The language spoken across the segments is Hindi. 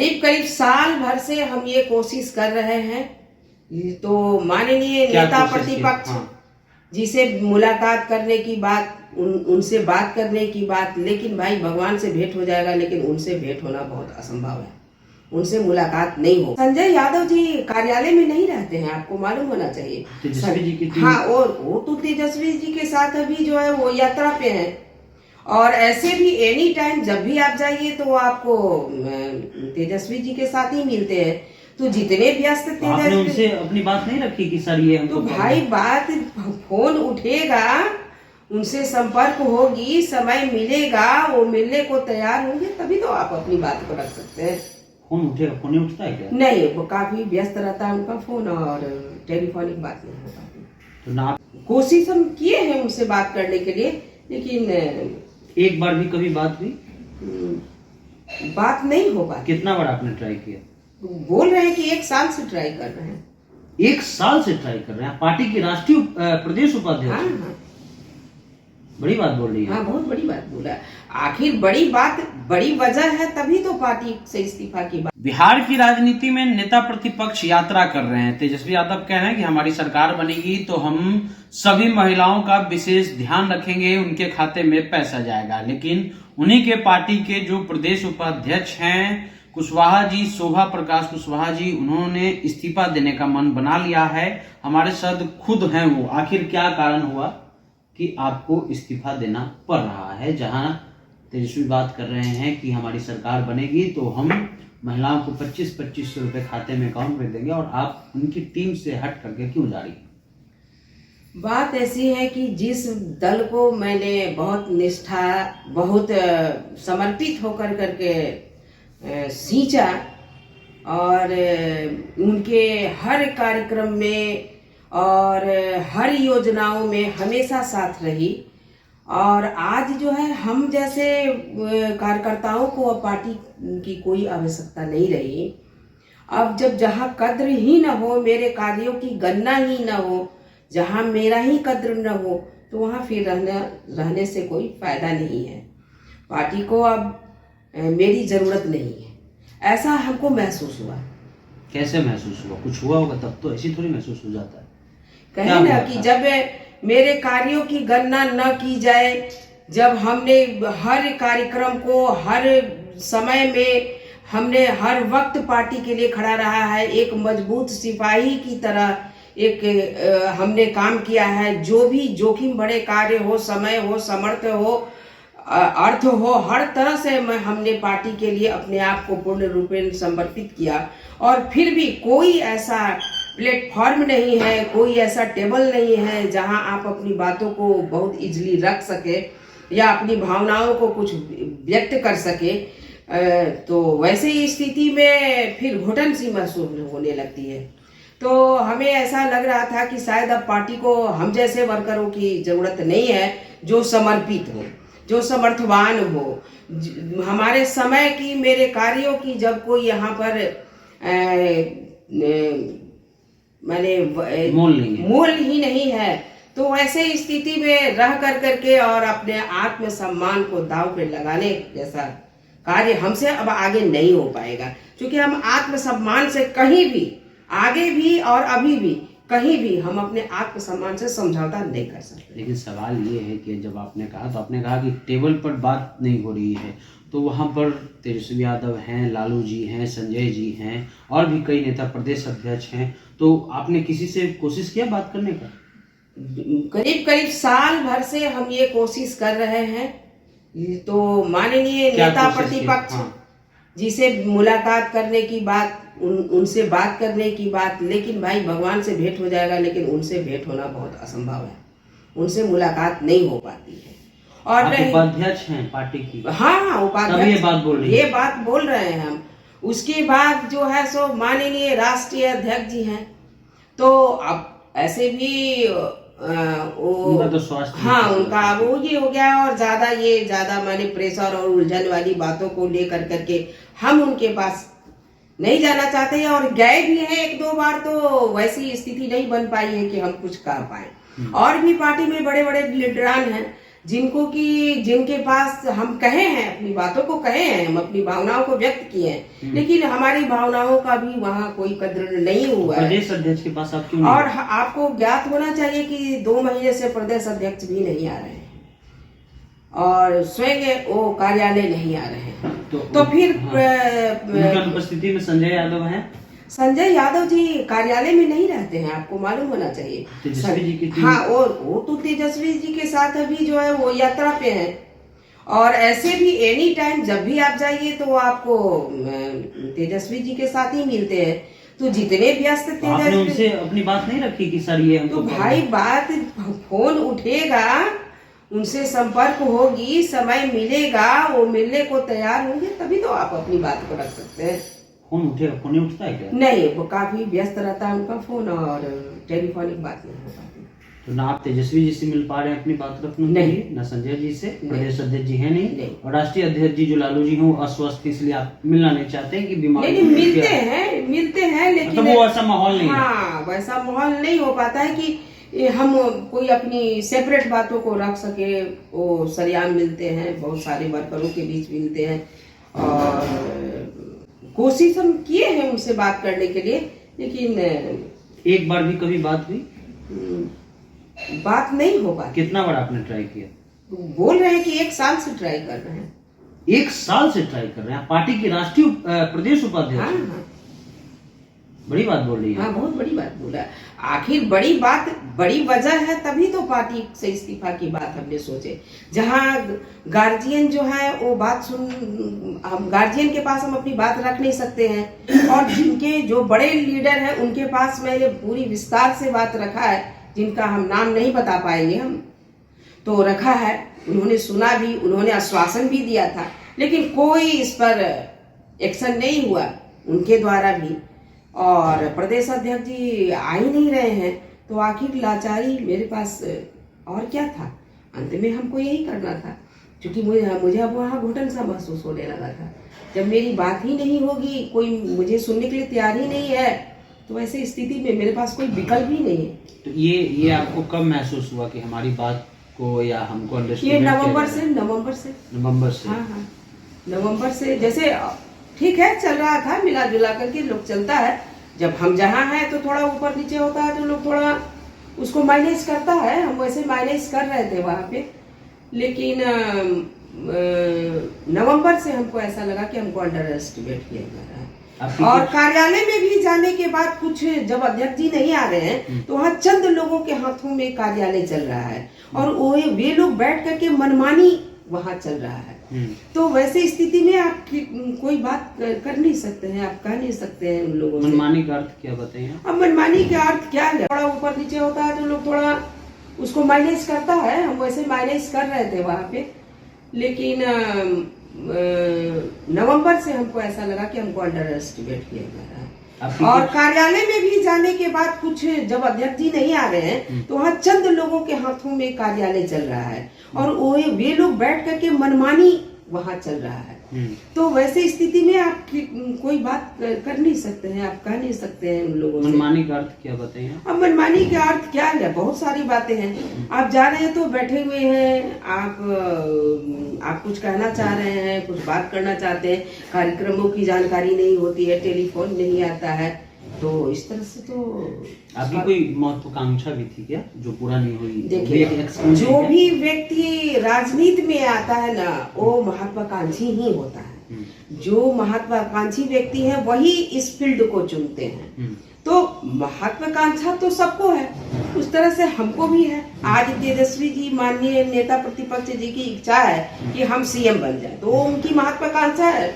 करीब करीब साल भर से हम ये कोशिश कर रहे हैं, तो माननीय नेता प्रतिपक्ष जिसे मुलाकात करने की बात, उनसे बात करने की बात, लेकिन भाई भगवान से भेंट हो जाएगा, लेकिन उनसे भेंट होना बहुत असंभव है, उनसे मुलाकात नहीं हो। संजय यादव जी कार्यालय में नहीं रहते हैं, आपको मालूम होना चाहिए। तेजस्वी जी की हाँ, और वो तो तेजस्वी जी के साथ अभी जो है वो यात्रा पे है, और ऐसे भी एनी टाइम जब भी आप जाइए तो आपको तेजस्वी जी के साथ ही मिलते हैं। तो जितने व्यस्त तो आपने उनसे अपनी बात नहीं रखी कि सर ये हमको, तो भाई बात, फोन उठेगा, उनसे संपर्क होगी, समय मिलेगा, वो मिलने को तैयार होंगे, तभी तो आप अपनी बात को रख सकते हैं। फोन उठेगा? फोन नहीं उठता है क्या? नहीं, वो काफी व्यस्त रहता है उनका फोन, और टेलीफोनिक बात नहीं हो पाती। तो ना, कोशिश हम किए हैं उनसे बात करने के लिए, लेकिन एक बार भी कभी बात हुई? बात नहीं हो पाती। कितना बार आपने ट्राई किया? बोल रहे हैं कि 1 साल से ट्राई कर रहे हैं। 1 साल से ट्राई कर रहे हैं? पार्टी की राष्ट्रीय प्रदेश उपाध्यक्ष? हाँ, बड़ी बात बोल रही है। हाँ, बहुत बड़ी बात बोला। आखिर बड़ी बात, बड़ी वजह है, तभी तो पार्टी से इस्तीफा की बात। बिहार की राजनीति में नेता प्रतिपक्ष यात्रा कर रहे हैं। तेजस्वी यादव कह रहे हैं कि हमारी सरकार बनेगी तो हम सभी महिलाओं का विशेष ध्यान रखेंगे, उनके खाते में पैसा जाएगा। लेकिन उन्हीं के पार्टी के जो प्रदेश उपाध्यक्ष हैं कुशवाहा जी, शोभा प्रकाश कुशवाहा जी, उन्होंने इस्तीफा देने का मन बना लिया है। हमारे साथ खुद हैं वो। आखिर क्या कारण हुआ कि आपको इस्तीफा देना पड़ रहा है? जहां तेजस्वी बात कर रहे हैं कि हमारी सरकार बनेगी तो हम महिलाओं को 25-25 रुपए खाते में अकाउंट में देंगे, और आप उनकी टीम से हट करके क्यों जा रही? बात ऐसी है कि जिस दल को मैंने बहुत निष्ठा, बहुत समर्पित होकर करके सींचा, और उनके हर कार्यक्रम में और हर योजनाओं में हमेशा साथ रही, और आज जो है हम जैसे कार्यकर्ताओं को पार्टी की कोई आवश्यकता नहीं रही। अब जब जहाँ कद्र ही न हो, मेरे कार्यों की गणना ही न हो, जहाँ मेरा ही कद्र न हो, तो वहाँ फिर रहने से कोई फायदा नहीं है। पार्टी को अब मेरी जरूरत नहीं है, ऐसा हमको महसूस हुआ। कैसे महसूस हुआ? कुछ हुआ होगा तब तो, ऐसी थोड़ी महसूस हो जाता है। कहे ना कि जब मेरे कार्यों की गणना न की जाए, जब हमने हर कार्यक्रम को हर समय में, हमने हर वक्त पार्टी के लिए खड़ा रहा है, एक मजबूत सिपाही की तरह हमने काम किया है। जो भी जोखिम भरे कार्य हो, समय हो, समर्थ हो, अर्थ हो, हर तरह से हमने पार्टी के लिए अपने आप को पूर्ण रूपेण समर्पित किया, और फिर भी कोई ऐसा प्लेटफॉर्म नहीं है, कोई ऐसा टेबल नहीं है जहां आप अपनी बातों को बहुत इजीली रख सके या अपनी भावनाओं को कुछ व्यक्त कर सके। तो वैसे ही स्थिति में फिर घुटन सी महसूस होने लगती है। तो हमें ऐसा लग रहा था कि शायद अब पार्टी को हम जैसे वर्करों की जरूरत नहीं है, जो समर्पित हो, जो समर्थवान हो, हमारे समय की, मेरे कार्यों की जब कोई यहाँ पर मैंने मूल ही नहीं है, तो वैसे स्थिति में रह करके और अपने आत्मसम्मान को दांव पे लगाने जैसा कार्य हमसे अब आगे नहीं हो पाएगा, क्योंकि हम आत्मसम्मान से कहीं भी, आगे भी और अभी भी, कहीं भी हम अपने आत्मसम्मान से समझौता नहीं कर सकते। लेकिन सवाल ये है कि जब आपने कहा, तो आपने कहा कि टेबल पर बात नहीं हो रही है, तो वहाँ पर तेजस्वी यादव हैं, लालू जी हैं, संजय जी हैं, और भी कई नेता प्रदेश अध्यक्ष हैं, तो आपने किसी से कोशिश किया बात करने का? करीब करीब साल भर से हम ये कोशिश कर रहे हैं, तो माननीय नेता प्रतिपक्ष जिसे मुलाकात करने की बात, उनसे बात करने की बात, लेकिन भाई भगवान से भेंट हो जाएगा, लेकिन उनसे भेंट होना बहुत असंभव है, उनसे मुलाकात नहीं हो पाती है। और उपाध्यक्ष हैं पार्टी की? हाँ, उपाध्यक्ष ये बात बोल रहे हैं हम। उसके बाद जो है सो माननीय राष्ट्रीय अध्यक्ष जी हैं, तो अब ऐसे भी उनका तो स्वास्थ्य, हाँ, उनका वो ये हो गया, और ज्यादा माने प्रेशर और उलझन वाली बातों को लेकर करके हम उनके पास नहीं जाना चाहते हैं, और गए भी हैं 1-2 बार, तो वैसी स्थिति नहीं बन पाई है कि हम कुछ कह पाए। और भी पार्टी में बड़े बड़े लीडरान हैं, जिनके पास हम कहे हैं, अपनी बातों को कहे हैं, हम अपनी भावनाओं को व्यक्त किए हैं, लेकिन हमारी भावनाओं का भी वहाँ कोई कद्र नहीं हुआ है। प्रदेश अध्यक्ष के पास आप क्यों नहीं? और आपको ज्ञात होना चाहिए कि 2 महीने से प्रदेश अध्यक्ष भी नहीं आ रहे हैं और स्वयं वो कार्यालय नहीं आ रहे हैं। तो फिर उनकी अनुपस्थिति में संजय यादव हैं। संजय यादव जी कार्यालय में नहीं रहते हैं, आपको मालूम होना चाहिए। तेजस्वी जी की हाँ, और वो तो तेजस्वी जी के साथ अभी जो है वो यात्रा पे हैं। और ऐसे भी एनी टाइम जब भी आप जाइए तो आपको तेजस्वी जी के साथ ही मिलते हैं। तो जितने व्यस्त तो आपने उनसे अपनी बात नहीं रखी कि सर ये हमको? तो भाई बात, फोन उठेगा, उनसे संपर्क होगी, समय मिलेगा, वो मिलने को तैयार होंगे, तभी तो आप अपनी बात को रख सकते हैं। फोन उठेगा? फोन नहीं उठता है क्या? नहीं, वो काफी व्यस्त रहता है उनका फोन, और टेलीफोनिक बात नहीं हो पाती। तो ना आप तेजस्वी जी से मिल पा रहे हैं अपनी बात रखने के लिए, ना संजय जी से? प्रदेश अध्यक्ष जी है नहीं, और राष्ट्रीय अध्यक्ष जी जो लालू जी हूँ अस्वस्थ, इसलिए आप मिलना नहीं चाहते हैं कि बीमारी? नहीं, मिलते हैं लेकिन मतलब वो ऐसा माहौल नहीं है। हाँ, वैसा माहौल नहीं हो पाता है कि हम कोई अपनी सेपरेट बातों को रख सके। वो सरियाम मिलते हैं, बहुत सारे वर्करों के बीच मिलते हैं, और कोशिश हम किए हैं उनसे बात करने के लिए, लेकिन एक बार भी कभी बात हुई? बात नहीं हो पाती। कितना बार आपने ट्राई किया? बोल रहे हैं कि 1 साल से ट्राई कर रहे हैं। 1 साल से ट्राई कर रहे हैं? पार्टी के राष्ट्रीय प्रदेश उपाध्यक्ष? हाँ, हाँ, बड़ी बात बोल रही है। हाँ, बहुत बड़ी बात बोला। आखिर बड़ी बात, बड़ी वजह है, तभी तो पार्टी से इस्तीफा की बात हमने सोचे। जहाँ गार्जियन जो है वो बात हम गार्जियन के पास हम अपनी बात रख नहीं सकते हैं, और जिनके जो बड़े लीडर हैं उनके पास मैंने पूरी विस्तार से बात रखा है, जिनका हम नाम नहीं बता पाएंगे हम, तो रखा है। उन्होंने सुना भी, उन्होंने आश्वासन भी दिया था, लेकिन कोई इस पर एक्शन नहीं हुआ उनके द्वारा भी। और प्रदेश अध्यक्ष जी आ ही नहीं रहे हैं, तो आखिर लाचारी मेरे पास और क्या था। अंत में हमको यही करना था, क्योंकि मुझे अब वहाँ घुटन सा महसूस होने लगा था। जब मेरी बात ही नहीं होगी, कोई मुझे सुनने के लिए तैयार ही नहीं है, तो ऐसी स्थिति में मेरे पास कोई विकल्प ही नहीं है। तो ये आपको कब महसूस हुआ कि हमारी बात को या हमको अंडरस्टैंड? ये नवंबर से। हाँ, हाँ, नवंबर से। जैसे ठीक है, चल रहा था, मिला जुला करके लोग चलता है। जब हम जहाँ हैं तो थोड़ा ऊपर नीचे होता है, तो लोग थोड़ा उसको मैनेज करता है। हम वैसे मैनेज कर रहे थे वहाँ पे, लेकिन नवंबर से हमको ऐसा लगा कि हमको अंडर एस्टिमेट किया जा रहा है। और कार्यालय में भी जाने के बाद कुछ, जब अध्यक्ष जी नहीं आ रहे हैं, तो वहाँ चंद लोगों के हाथों में कार्यालय चल रहा है, और वे लोग बैठ करके मनमानी वहाँ चल रहा है। तो वैसे स्थिति में आप कोई बात कर नहीं सकते हैं, आप कह नहीं सकते हैं उन लोगों से। मनमानी का अर्थ क्या बताइए? अब मनमानी का अर्थ क्या है? थोड़ा ऊपर नीचे होता है, तो लोग थोड़ा उसको मैनेज करता है। हम वैसे मैनेज कर रहे थे वहाँ पे, लेकिन नवंबर से हमको ऐसा लगा कि हमको अंडर एस्टिमेट किया जा रहा है। और कार्यालय में भी जाने के बाद कुछ, जब अध्यक्ष जी नहीं आ रहे हैं, तो वहाँ चंद लोगों के हाथों में कार्यालय चल रहा है, और वे लोग बैठ करके मनमानी वहाँ चल रहा है। तो वैसे स्थिति में आप कोई बात कर नहीं सकते हैं, आप कह नहीं सकते हैं उन लोगों से। मनमानी का अर्थ क्या बताइए? अब मनमानी का अर्थ क्या है? बहुत सारी बातें हैं। आप जा रहे हैं तो बैठे हुए हैं, आप कुछ कहना चाह रहे हैं, कुछ बात करना चाहते हैं, कार्यक्रमों की जानकारी नहीं होती है, टेलीफोन नहीं आता है, तो इस तरह से तो आपकी कोई महत्वाकांक्षा भी थी क्या जो पूरा नहीं हुई? देखिए, जो भी व्यक्ति राजनीति में आता है ना, वो महत्वाकांक्षी ही होता है। जो महत्वाकांक्षी व्यक्ति है वही इस फील्ड को चुनते हैं। तो महत्वाकांक्षा तो सबको है, उस तरह से हमको भी है। आज तेजस्वी जी, माननीय नेता प्रतिपक्ष जी की इच्छा है कि हम सीएम बन जाए, तो उनकी महत्वाकांक्षा है।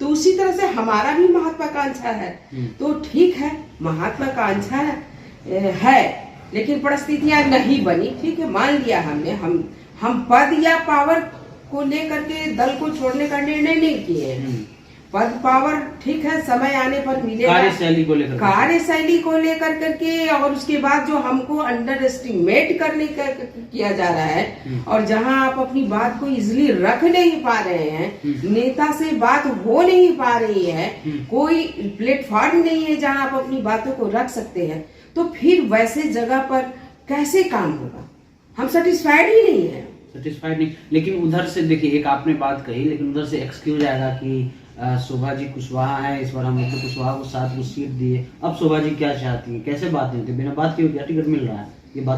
तो उसी तरह से हमारा भी महत्वाकांक्षा है। तो ठीक है, महत्वाकांक्षा है, लेकिन परिस्थितियां नहीं बनी। ठीक है, मान लिया हमने, हम पद या पावर को लेकर के दल को छोड़ने का निर्णय नहीं किए। पद पावर ठीक है, समय आने पर मिलेगा। कार्यशैली को लेकर करके, और उसके बाद जो हमको अंडर एस्टिमेट करने का किया जा रहा है, और जहां आप अपनी बात को इजिली रख नहीं पा रहे हैं, नेता से बात हो नहीं पा रही है, कोई प्लेटफॉर्म नहीं है जहां आप अपनी बातों को रख सकते हैं, तो फिर वैसे जगह पर कैसे काम होगा? हम सेटिस्फाइड ही नहीं है सेटिस्फाइड नहीं। लेकिन उधर से देखिए, एक आपने बात कही, लेकिन उधर से एक्सक्यूज आएगा कि शोभा जी कुशवाहा है, इस बार हम लोग कुशवाहा को 7 सीट दिए। अब शोभा जी क्या चाहती है, कैसे बात नहीं होती, बिना बात किए क्या टिकट मिल रहा है, ये बात